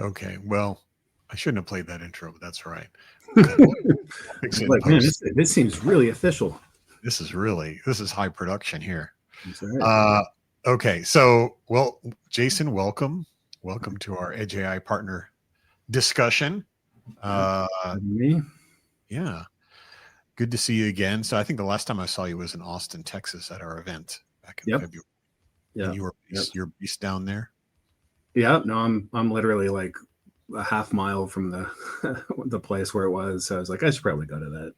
Okay. Well, I shouldn't have played that intro, but that's all right. Fix it in Like, man, post. this seems really official. This is high production here. That's right. Okay. So, well, Jason, welcome to our Edge AI partner discussion. Me? Yeah. Good to see you again. So I think the last time I saw you was in Austin, Texas at our event back in Yep. February. Yeah. And you're based down there? Yeah. No, I'm literally like a half mile from the the place where it was. So I was like, I should probably go to that.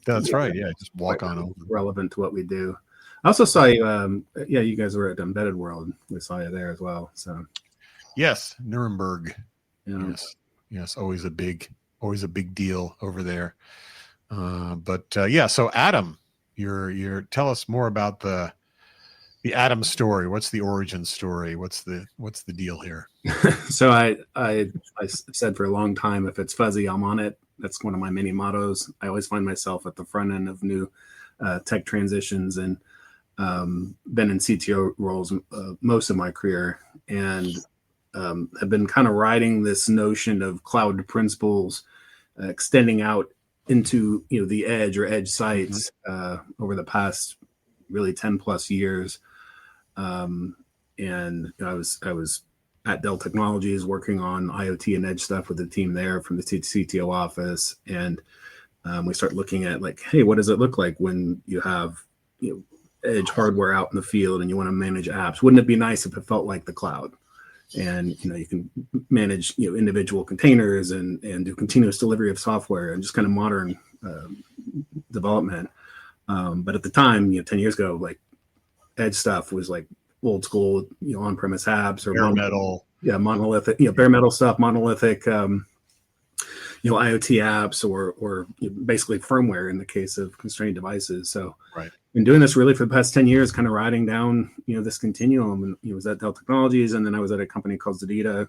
That's right. Yeah. Just walk on over. Relevant to what we do. I also saw you. Yeah, you guys were at Embedded World. We saw you there as well. So Yes, Nuremberg. yeah. Yes. Always a big deal over there. Yeah. So Atom, you're tell us more about the Atom story. What's the origin story? What's the deal here? So I said for a long time, if it's fuzzy, I'm on it. That's one of my many mottos. I always find myself at the front end of new tech transitions, and been in CTO roles most of my career, and have been kind of riding this notion of cloud principles extending out into the edge or edge sites over the past really 10 plus years. And I was at Dell Technologies working on IoT and edge stuff with the team there from the CTO office, and we start looking at like, hey, what does it look like when you have edge hardware out in the field and you want to manage apps? Wouldn't it be nice if it felt like the cloud? And you can manage individual containers and do continuous delivery of software and just kind of modern development. But at the time, 10 years ago, like edge stuff was like old school, on-premise apps or bare metal, monolithic, bare metal stuff, monolithic, IoT apps or basically firmware in the case of constrained devices. So right. Been doing this really for the past 10 years, kind of riding down, this continuum. And was at Dell Technologies, and then I was at a company called Zadita,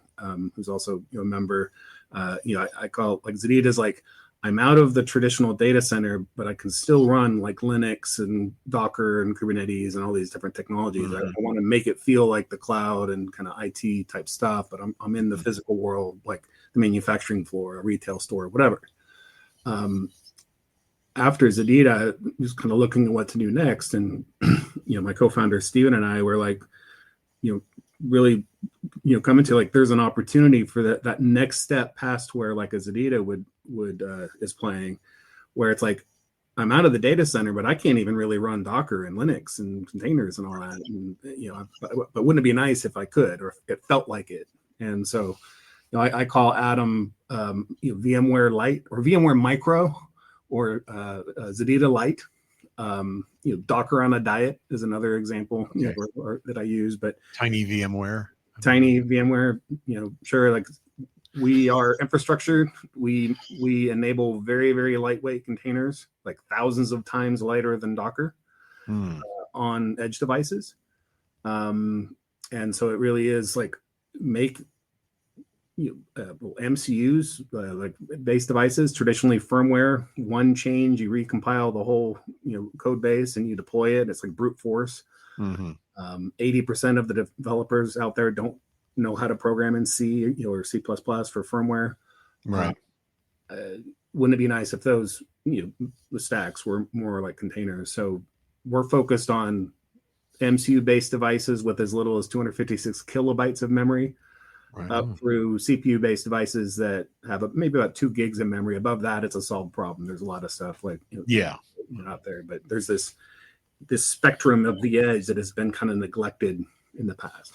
who's also a member. I call like Zadita's like, I'm out of the traditional data center, but I can still run like Linux and Docker and Kubernetes and all these different technologies. Mm-hmm. I want to make it feel like the cloud and kind of IT type stuff, but I'm in the physical world, like the manufacturing floor, a retail store, whatever. After Zadita, I was kind of looking at what to do next. And, my co-founder, Steven, and I were like, really, coming to like, there's an opportunity for that next step past where like a Zadita would is playing, where it's like, I'm out of the data center, but I can't even really run Docker and Linux and containers and all that. And, but wouldn't it be nice if I could, or if it felt like it? And so, I call Atom, VMware Lite or VMware Micro, or Zadita Lite. Docker on a diet is another example or that I use. But tiny VMware, sure. Like we are infrastructure. We enable very, very lightweight containers, like thousands of times lighter than Docker, on edge devices. And so it really is like make MCUs, like base devices, traditionally firmware, one change, you recompile the whole code base and you deploy it. It's like brute force. 80% of the developers out there don't know how to program in C or C++ for firmware. Right. Wouldn't it be nice if those the stacks were more like containers? So we're focused on MCU based devices with as little as 256 kilobytes of memory. Right. Up through CPU-based devices that have maybe about 2 gigs of memory. Above that, it's a solved problem. There's a lot of stuff like out there, but there's this spectrum of the edge that has been kind of neglected in the past.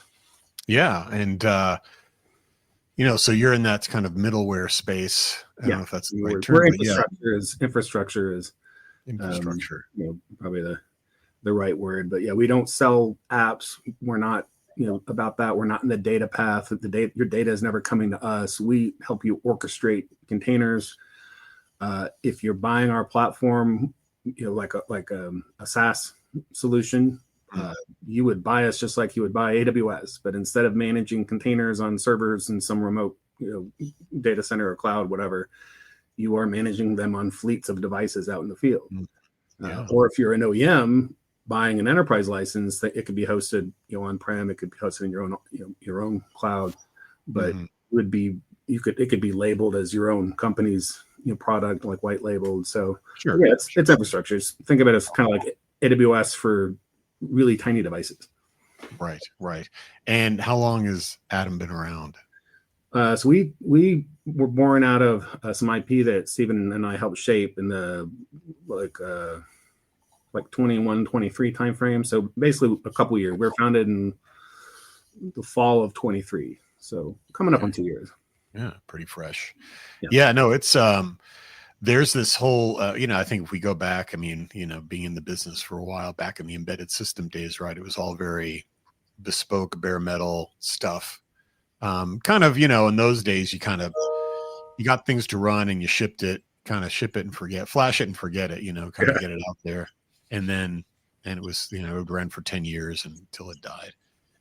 Yeah, and so you're in that kind of middleware space. I don't know if that's the right term. Infrastructure is probably the right word. But yeah, we don't sell apps. We're not. About that. We're not in the data path. Your data is never coming to us. We help you orchestrate containers. If you're buying our platform, like a SaaS solution, you would buy us just like you would buy AWS. But instead of managing containers on servers in some remote, data center or cloud, whatever, you are managing them on fleets of devices out in the field. Or if you're an OEM, buying an enterprise license, that it could be hosted, on-prem, it could be hosted in your own cloud, but would be it could be labeled as your own company's product, like white labeled. So Sure. yeah, it's infrastructure. Think of it as kind of like AWS for really tiny devices. Right. And how long has Atym been around? So we were born out of some IP that Stephen and I helped shape in the like 21, 23 timeframe. So basically a couple years. We were founded in the fall of 23. So coming up on 2 years. Yeah, pretty fresh. Yeah. Yeah, no, it's there's this whole I think if we go back, I mean, being in the business for a while, back in the embedded system days, right, it was all very bespoke, bare metal stuff. Kind of, in those days you got things to run and you shipped it, kind of ship it and forget, flash it and forget it, kind of get it out there. And it was, it would run for 10 years until it died.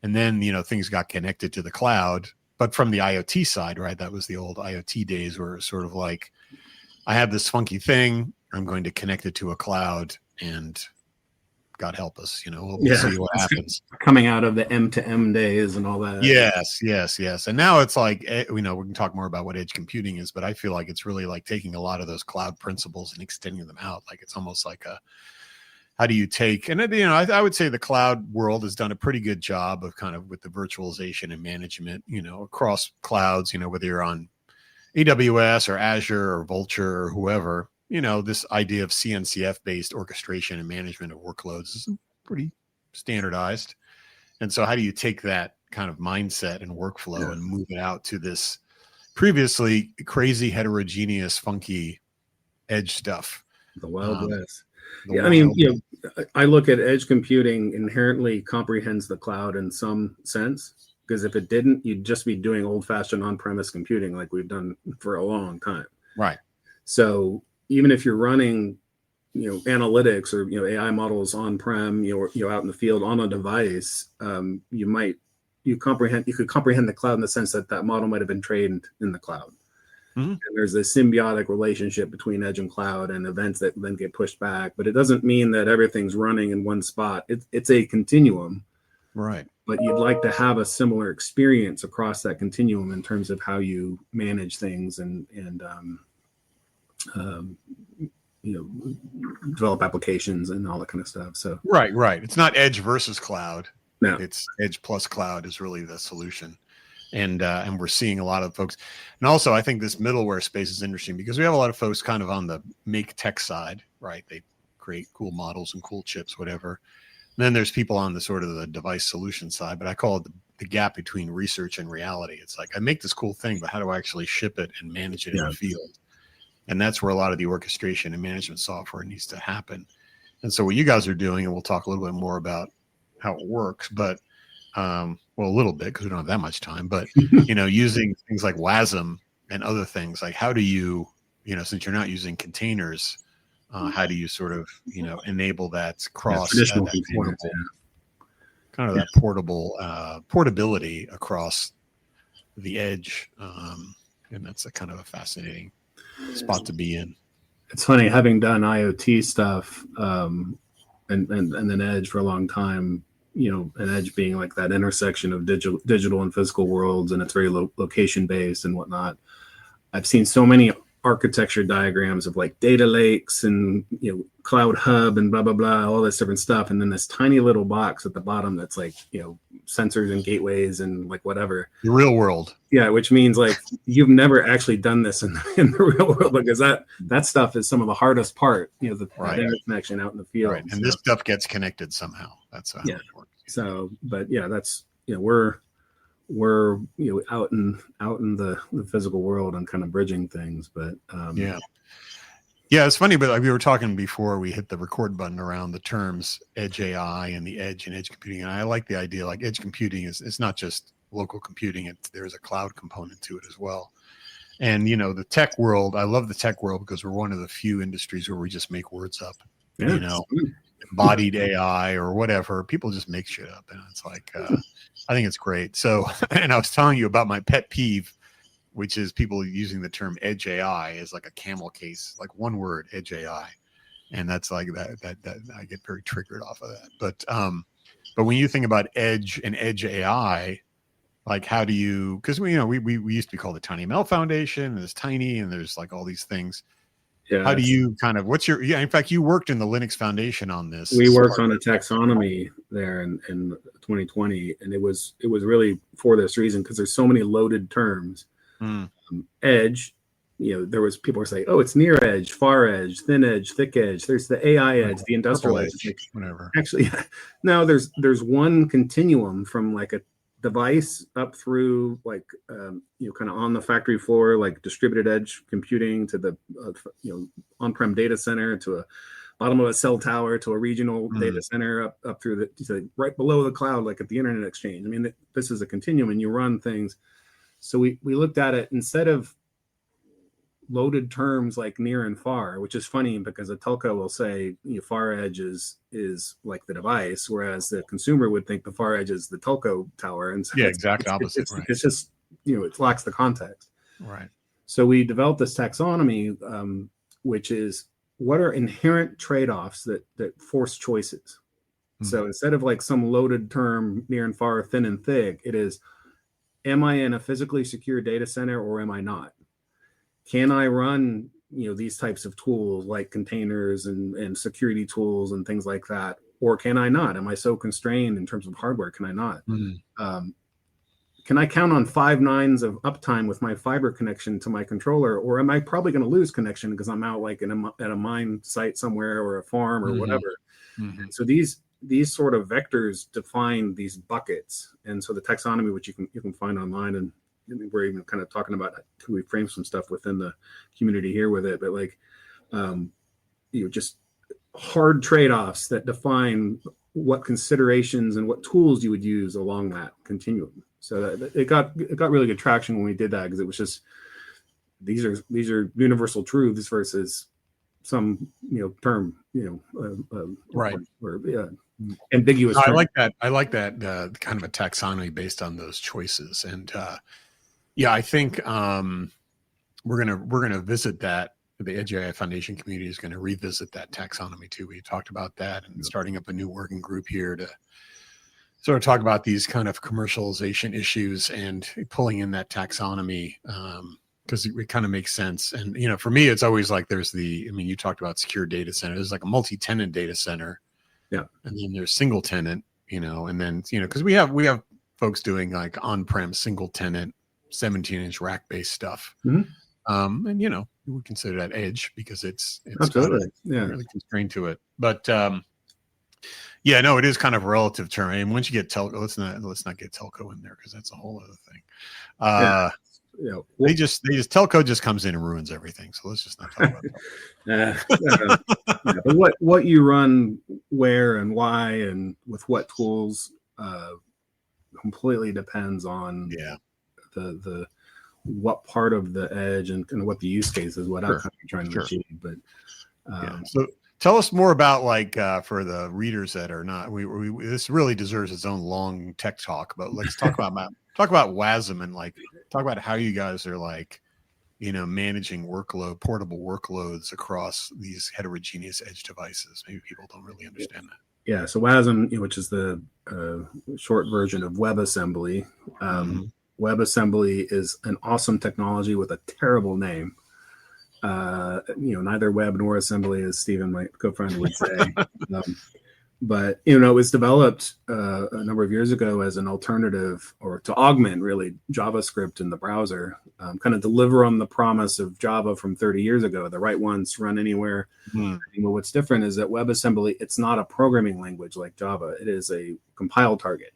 And then, things got connected to the cloud, but from the IoT side, right? That was the old IoT days where it was sort of like, I have this funky thing, I'm going to connect it to a cloud, and God help us, we'll see what happens. Coming out of the M2M days and all that. Yes. And now it's like, we can talk more about what edge computing is, but I feel like it's really like taking a lot of those cloud principles and extending them out. Like it's almost like how do you take, and I would say the cloud world has done a pretty good job of kind of with the virtualization and management, across clouds, whether you're on AWS or Azure or Vultr or whoever, this idea of CNCF based orchestration and management of workloads is pretty standardized. And so how do you take that kind of mindset and workflow and move it out to this previously crazy, heterogeneous, funky edge stuff? The Wild West. I mean, I look at edge computing inherently comprehends the cloud in some sense, because if it didn't, you'd just be doing old-fashioned on-premise computing like we've done for a long time. Right. So even if you're running, analytics or AI models on-prem, out in the field on a device, you could comprehend the cloud in the sense that model might have been trained in the cloud. Mm-hmm. And there's a symbiotic relationship between edge and cloud and events that then get pushed back. But it doesn't mean that everything's running in one spot. It's a continuum. Right. But you'd like to have a similar experience across that continuum in terms of how you manage things and develop applications and all that kind of stuff. So right. It's not edge versus cloud. No, it's edge plus cloud is really the solution. And we're seeing a lot of folks. And also, I think this middleware space is interesting because we have a lot of folks kind of on the make tech side, right? They create cool models and cool chips, whatever. And then there's people on the sort of the device solution side, but I call it the gap between research and reality. It's like, I make this cool thing, but how do I actually ship it and manage it in the field? And that's where a lot of the orchestration and management software needs to happen. And so what you guys are doing, and we'll talk a little bit more about how it works, but a little bit because we don't have that much time, but using things like WASM and other things, like how do you, since you're not using containers, how do you sort of, enable that cross that portable portability across the edge, and that's a kind of a fascinating spot to be in. It's funny, having done IoT stuff and then edge for a long time. And edge being like that intersection of digital and physical worlds, and it's very location based and whatnot. I've seen so many architecture diagrams of like data lakes and cloud hub and blah blah blah, all this different stuff, and then this tiny little box at the bottom that's like sensors and gateways and like whatever. The real world. Yeah, which means like you've never actually done this in the real world, because that stuff is some of the hardest part. The interconnection out in the field. Right. And this stuff gets connected somehow. That's how it works. So, but that's we're out in the physical world and kind of bridging things, but it's funny, but like we were talking before we hit the record button around the terms edge AI and the edge and edge computing, and I like the idea like edge computing it's not just local computing; there's a cloud component to it as well. And the tech world, I love the tech world because we're one of the few industries where we just make words up. Embodied AI or whatever, people just make shit up, and it's like I think it's great. So, and I was telling you about my pet peeve, which is people using the term edge AI as like a camel case, like one word, edge AI, and that's like that I get very triggered off of that. But when you think about edge and edge AI, Like, how do you, because we used to be called the TinyML Foundation, and there's Tiny, and there's like all these things. Yeah. How do you kind of, what's your, yeah, in fact, you worked in the Linux Foundation on this. We worked on a taxonomy there in 2020, and it was really for this reason, because there's so many loaded terms. Edge, there was people were saying, oh, it's near edge, far edge, thin edge, thick edge. There's the AI edge, the industrial edge, like, whatever. Actually, no, there's one continuum from like a device up through like kind of on the factory floor, like distributed edge computing, to the on-prem data center, to a bottom of a cell tower, to a regional data center, up through right below the cloud, like at the Internet Exchange. I mean, this is a continuum, and you run things. So we looked at it instead of loaded terms like near and far, which is funny because a telco will say far edge is like the device, whereas the consumer would think the far edge is the telco tower. And so exact opposite. Right. It's just it lacks the context. Right. So we developed this taxonomy, which is what are inherent trade-offs that force choices. So instead of like some loaded term near and far, thin and thick, it is, am I in a physically secure data center or am I not? Can I run, these types of tools like containers and security tools and things like that? Or can I not? Am I so constrained in terms of hardware? Can I not? Can I count on 5 nines of uptime with my fiber connection to my controller? Or am I probably going to lose connection because I'm out like at a mine site somewhere or a farm or whatever? So these sort of vectors define these buckets. And so the taxonomy, which you can find online, and we're even kind of talking about, can we frame some stuff within the community here with it, but like, just hard trade-offs that define what considerations and what tools you would use along that continuum. So that it got really good traction when we did that, because it was just, these are universal truths versus some, term, right. Or ambiguous. I like that. I like that kind of a taxonomy based on those choices. And, yeah, I think we're gonna visit that. The Edge AI Foundation community is going to revisit that taxonomy too. We talked about that, and starting up a new working group here to sort of talk about these kind of commercialization issues and pulling in that taxonomy, because it kind of makes sense. And for me, it's always like you talked about secure data center. There's like a multi-tenant data center, and then there's single tenant, and then because we have folks doing like on-prem single tenant 17-inch rack-based stuff. And we would consider that edge because it's absolutely really constrained to it. But no, it is kind of a relative term. And once you get telco, let's not get telco in there because that's a whole other thing. They just telco just comes in and ruins everything. So let's just not talk about that. But what you run where and why and with what tools completely depends on the what part of the edge and what the use case is, what outcome you're trying to achieve. But so tell us more about for the readers that are not, we this really deserves its own long tech talk, but let's talk about WASM and talk about how you guys are managing portable workloads across these heterogeneous edge devices. Maybe people don't really understand that. Yeah. So WASM, which is the short version of WebAssembly. WebAssembly is an awesome technology with a terrible name. Neither web nor assembly, as Stephen, my co-founder, would say. But it was developed a number of years ago as an alternative, or to augment really JavaScript in the browser, kind of deliver on the promise of Java from 30 years ago. The right ones run anywhere. Well, what's different is that WebAssembly, it's not a programming language like Java. It is a compile target.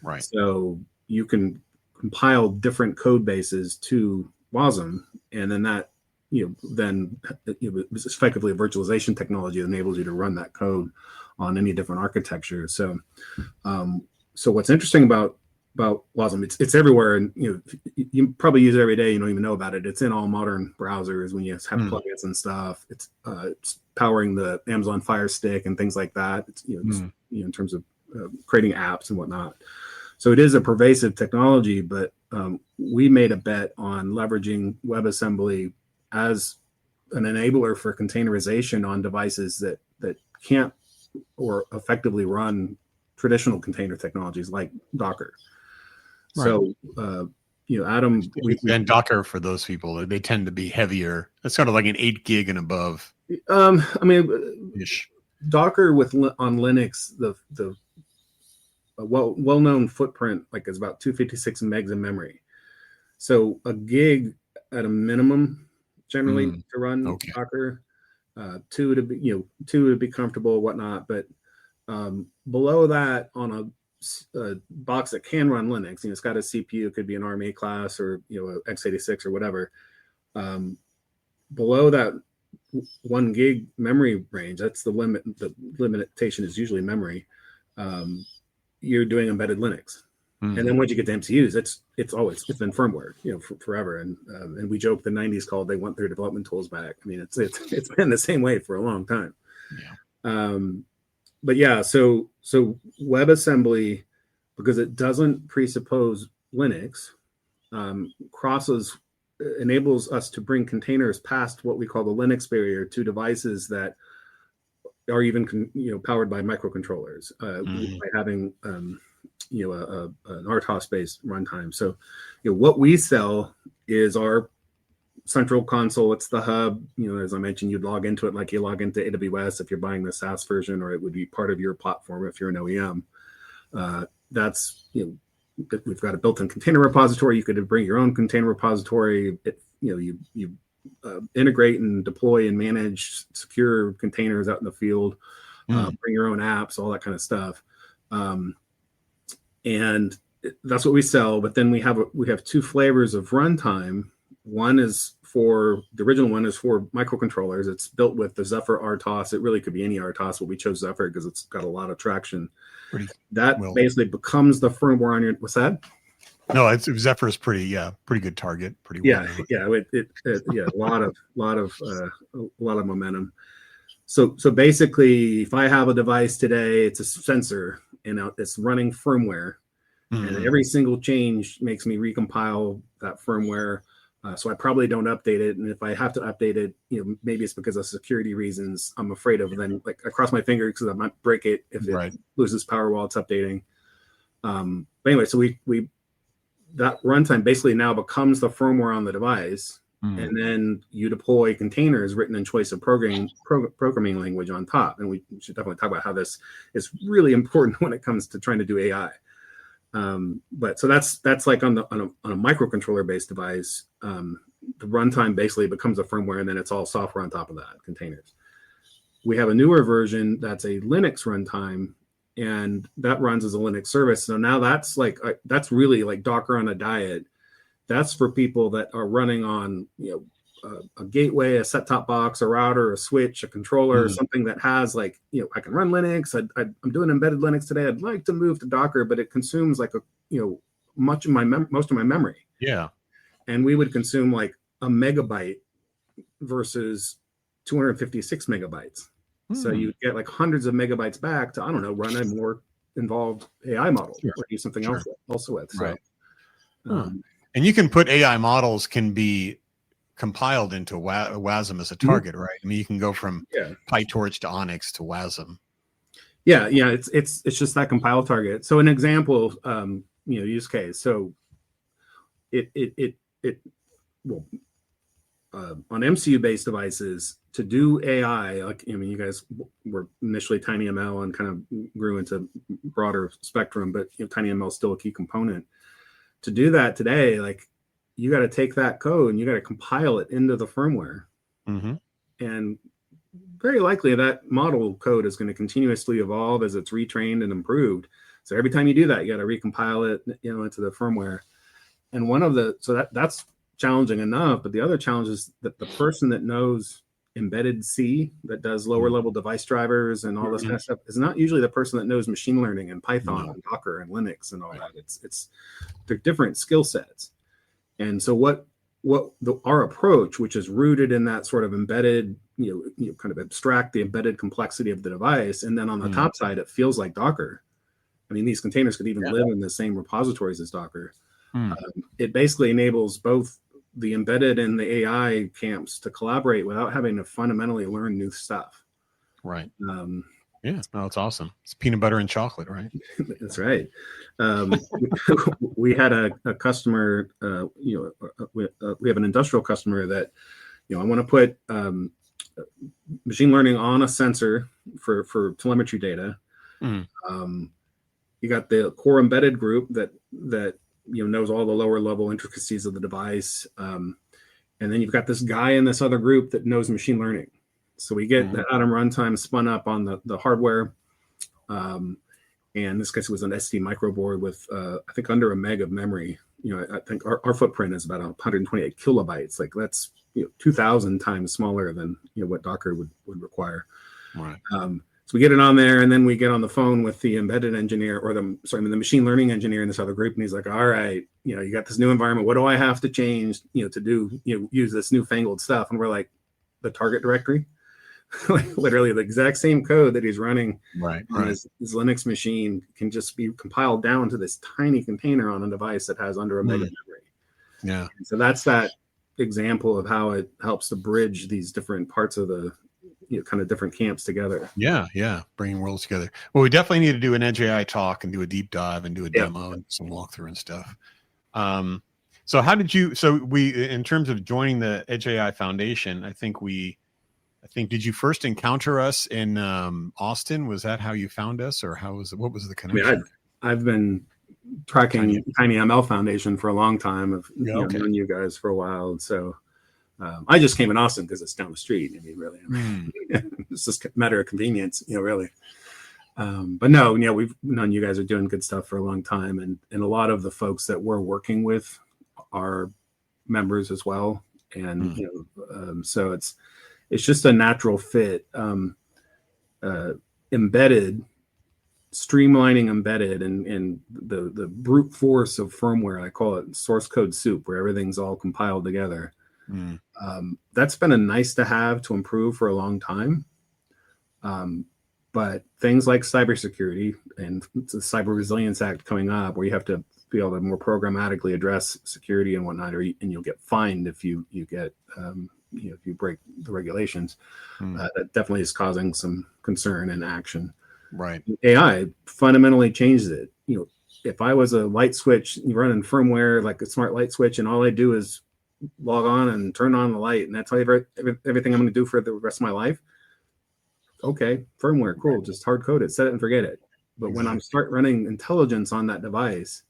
Right. So you can compile different code bases to WASM, and then that it's effectively a virtualization technology that enables you to run that code on any different architecture. So what's interesting about WASM, it's everywhere, and you probably use it every day. You don't even know about it. It's in all modern browsers when you have plugins and stuff. It's powering the Amazon Fire Stick and things like that. It's in terms of creating apps and whatnot. So it is a pervasive technology, but we made a bet on leveraging WebAssembly as an enabler for containerization on devices that can't or effectively run traditional container technologies like Docker. So, Atym, and Docker, for those people, they tend to be heavier. It's sort of like an 8 gig and above. I mean, Docker on Linux, the well-known footprint is about 256 megs of memory. So a gig at a minimum, generally, to run Docker. Two to be comfortable, whatnot. But below that, on a box that can run Linux, it's got a CPU. It could be an ARM A class or a x86 or whatever. Below that 1 gig memory range, that's the limit. The limitation is usually memory. You're doing embedded Linux. And then once you get to MCUs, it's been firmware, forever. And we joke the 90s called they want their development tools back. I mean, it's been the same way for a long time. Yeah. But yeah, so WebAssembly, because it doesn't presuppose Linux, enables us to bring containers past what we call the Linux barrier to devices that are even powered by microcontrollers by having an RTOS-based runtime. So, what we sell is our central console. It's the hub. As I mentioned, you'd log into it like you log into AWS if you're buying the SaaS version, or it would be part of your platform if you're an OEM. We've got a built-in container repository. You could bring your own container repository. You integrate and deploy and manage secure containers out in the field. Bring your own apps, all that kind of stuff. And that's what we sell. But then we have 2 flavors of runtime. The original one is for microcontrollers. It's built with the Zephyr RTOS. It really could be any RTOS, but we chose Zephyr because it's got a lot of traction. Basically becomes the firmware on your. What's that? No, Zephyr is pretty good target. Pretty well. A lot of momentum. So basically, if I have a device today, it's a sensor and it's running firmware, and every single change makes me recompile that firmware. So I probably don't update it, and if I have to update it, maybe it's because of security reasons. I'm afraid of then, I cross my fingers because I might break it if it loses power while it's updating. But anyway, so we that runtime basically now becomes the firmware on the device, and then you deploy containers written in choice of programming language on top. And we should definitely talk about how this is really important when it comes to trying to do AI. But so that's like on a microcontroller-based device. The runtime basically becomes a firmware, and then it's all software on top of that, containers. We have a newer version that's a Linux runtime, and that runs as a Linux service. So now that's really like Docker on a diet. That's for people that are running on a gateway, a set-top box, a router, a switch, a controller, something that has I can run Linux. I'm doing embedded Linux today. I'd like to move to Docker, but it consumes most of my memory. Yeah. And we would consume like a megabyte versus 256 megabytes. So you get like hundreds of megabytes back to, run a more involved AI model or do something else also with. So, and you can put AI models can be compiled into WASM as a target, right? I mean, you can go from PyTorch to Onyx to WASM. Yeah. It's just that compile target. So an example, use case. So on MCU-based devices, to do AI, you guys were initially TinyML and kind of grew into broader spectrum, but TinyML is still a key component. To do that today, you got to take that code and you got to compile it into the firmware. And very likely that model code is going to continuously evolve as it's retrained and improved. So every time you do that, you got to recompile it, into the firmware. And that's challenging enough, but the other challenge is that the person that knows embedded C, that does lower level device drivers and all this kind of stuff, is not usually the person that knows machine learning and Python and Docker and Linux and all that. They're different skill sets. And so our approach, which is rooted in that sort of embedded, kind of abstract the embedded complexity of the device, and then on the top side, it feels like Docker. I mean, these containers could even live in the same repositories as Docker. It basically enables both the embedded and the AI camps to collaborate without having to fundamentally learn new stuff. Right. Yeah. Oh, it's awesome. It's peanut butter and chocolate, right? That's right. We had a customer, we have an industrial customer that, I want to put machine learning on a sensor for telemetry data. Mm. You got the core embedded group that knows all the lower level intricacies of the device, and then you've got this guy in this other group that knows machine learning. So we get the Atym runtime spun up on the hardware. And this case was an SD microboard with, I think, under a meg of memory. I think our footprint is about 128 kilobytes. Like that's 2,000 times smaller than what Docker would require. Right. So we get it on there, and then we get on the phone with the embedded engineer, or the machine learning engineer in this other group, and he's like, "All right, you got this new environment. What do I have to change, to do, use this newfangled stuff?" And we're like, "The target directory." Like literally the exact same code that he's running on his Linux machine can just be compiled down to this tiny container on a device that has under a meg of memory. Yeah. And so that's that example of how it helps to bridge these different parts of the kind of different camps together. Yeah. Bringing worlds together. Well, we definitely need to do an Edge AI talk and do a deep dive and do a demo and some walkthrough and stuff. So how did you, in terms of joining the Edge AI Foundation, I think, did you first encounter us in Austin? Was that how you found us, or what was the connection? I've been tracking Tiny ML Foundation for a long time. I've known you guys for a while. And so I just came in Austin because it's down the street. I mean, really, it's just a matter of convenience, really. But no, we've known you guys are doing good stuff for a long time. And a lot of the folks that we're working with are members as well. And, so it's just a natural fit. Streamlining embedded and the brute force of firmware, I call it source code soup, where everything's all compiled together. That's been a nice to have to improve for a long time. But things like cybersecurity and the Cyber Resilience Act coming up, where you have to be able to more programmatically address security and whatnot, and you'll get fined if you get if you break the regulations. That definitely is causing some concern and action. Right. AI fundamentally changes it. If I was a light switch running firmware like a smart light switch, and all I do is log on and turn on the light, and that's everything I'm going to do for the rest of my life. Okay, firmware, cool. Just hard code it, set it and forget it. But when I start running intelligence on that device,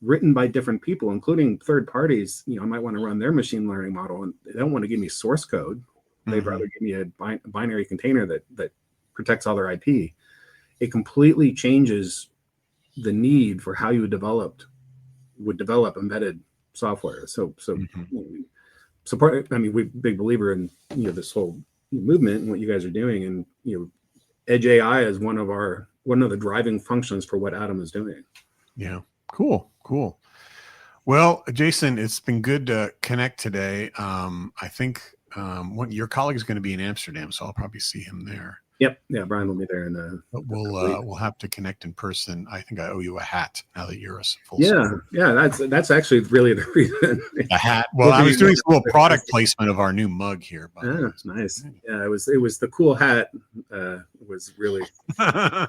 written by different people, including third parties, I might want to run their machine learning model, and they don't want to give me source code. They'd rather give me a binary container that protects all their IP. It completely changes the need for how you would develop embedded software. So part. I mean, we're a big believer in this whole movement and what you guys are doing, and Edge AI is one of the driving functions for what Atym is doing. Yeah. Cool. Well, Jason, it's been good to connect today. I think your colleague is going to be in Amsterdam, so I'll probably see him there. Yep. Yeah, Brian will be there. We'll have to connect in person. I think I owe you a hat now that you're a full. Yeah. That's actually really the reason. A hat. Well, I was doing some little product placement of our new mug here. Nice. Yeah, it was the cool hat. Was really.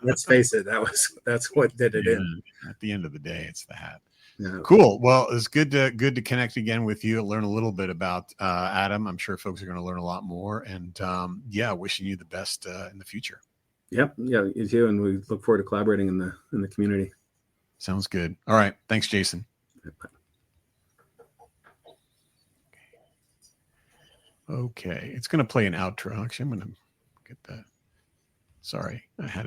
Let's face it. That's what did it in. At the end of the day, it's the hat. Yeah. Cool. Well, it's good to connect again with you, learn a little bit about Atym. I'm sure folks are going to learn a lot more, and wishing you the best in the future. Yep. Yeah, you too. And we look forward to collaborating in the community. Sounds good. All right. Thanks, Jason. Okay. It's going to play an outro. Actually, I'm going to get that. Sorry. I had it.